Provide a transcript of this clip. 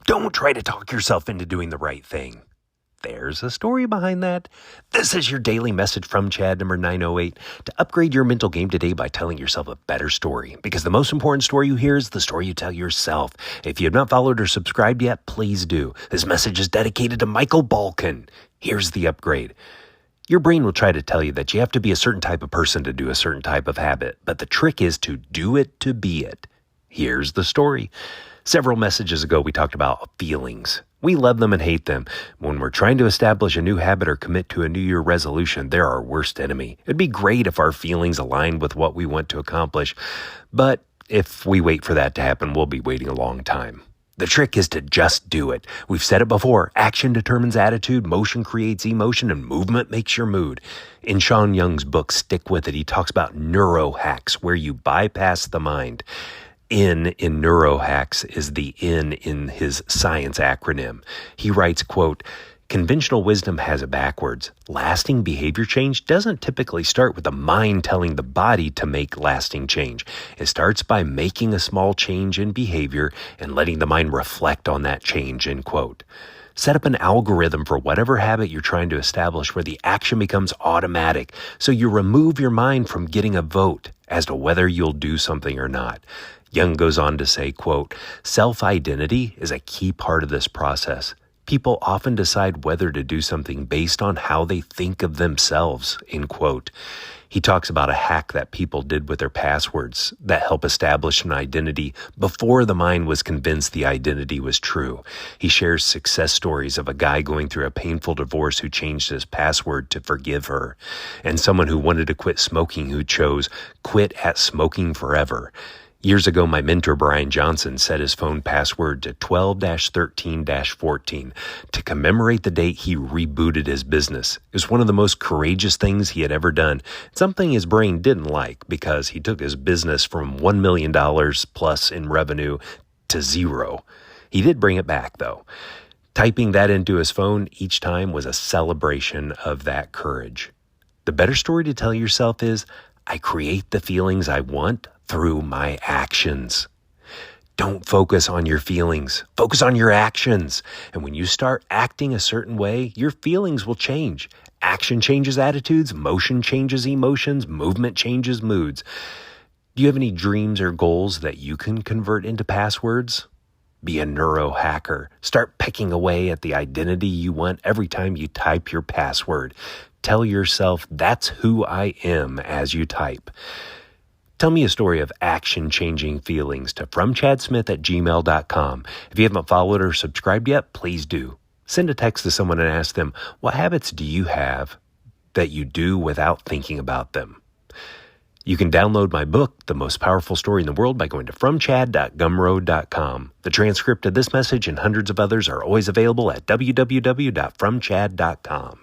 Don't try to talk yourself into doing the right thing. There's a story behind that. This is your daily message from Chad, number 908, to upgrade your mental game today by telling yourself a better story. Because the most important story you hear is the story you tell yourself. If you have not followed or subscribed yet, please do. This message is dedicated to Michael Balkin. Here's the upgrade. Your brain will try to tell you that you have to be a certain type of person to do a certain type of habit, but the trick is to do it to be it. Here's the story. Several messages ago, we talked about feelings. We love them and hate them. When we're trying to establish a new habit or commit to a New Year resolution, they're our worst enemy. It'd be great if our feelings aligned with what we want to accomplish, but if we wait for that to happen, we'll be waiting a long time. The trick is to just do it. We've said it before. Action determines attitude, motion creates emotion, and movement makes your mood. In Sean Young's book, Stick With It, he talks about neurohacks, where you bypass the mind. In Neurohacks is the N in his science acronym. He writes, quote, "Conventional wisdom has it backwards. Lasting behavior change doesn't typically start with the mind telling the body to make lasting change. It starts by making a small change in behavior and letting the mind reflect on that change," end quote. Set up an algorithm for whatever habit you're trying to establish where the action becomes automatic, so you remove your mind from getting a vote as to whether you'll do something or not. Young goes on to say, quote, "Self-identity is a key part of this process. People often decide whether to do something based on how they think of themselves," end quote. He talks about a hack that people did with their passwords that help establish an identity before the mind was convinced the identity was true. He shares success stories of a guy going through a painful divorce who changed his password to forgive her, and someone who wanted to quit smoking who chose quit at smoking forever. Years ago, my mentor, Brian Johnson, set his phone password to 12-13-14 to commemorate the date he rebooted his business. It was one of the most courageous things he had ever done, something his brain didn't like because he took his business from $1 million plus in revenue to zero. He did bring it back, though. Typing that into his phone each time was a celebration of that courage. The better story to tell yourself is, I create the feelings I want through my actions. Don't focus on your feelings. Focus on your actions. And when you start acting a certain way, your feelings will change. Action changes attitudes, motion changes emotions, movement changes moods. Do you have any dreams or goals that you can convert into passwords? Be a neurohacker. Start picking away at the identity you want every time you type your password. Tell yourself, "That's who I am," as you type. Tell me a story of action-changing feelings to fromchadsmith@gmail.com. If you haven't followed or subscribed yet, please do. Send a text to someone and ask them, what habits do you have that you do without thinking about them? You can download my book, The Most Powerful Story in the World, by going to fromchad.gumroad.com. The transcript of this message and hundreds of others are always available at www.fromchad.com.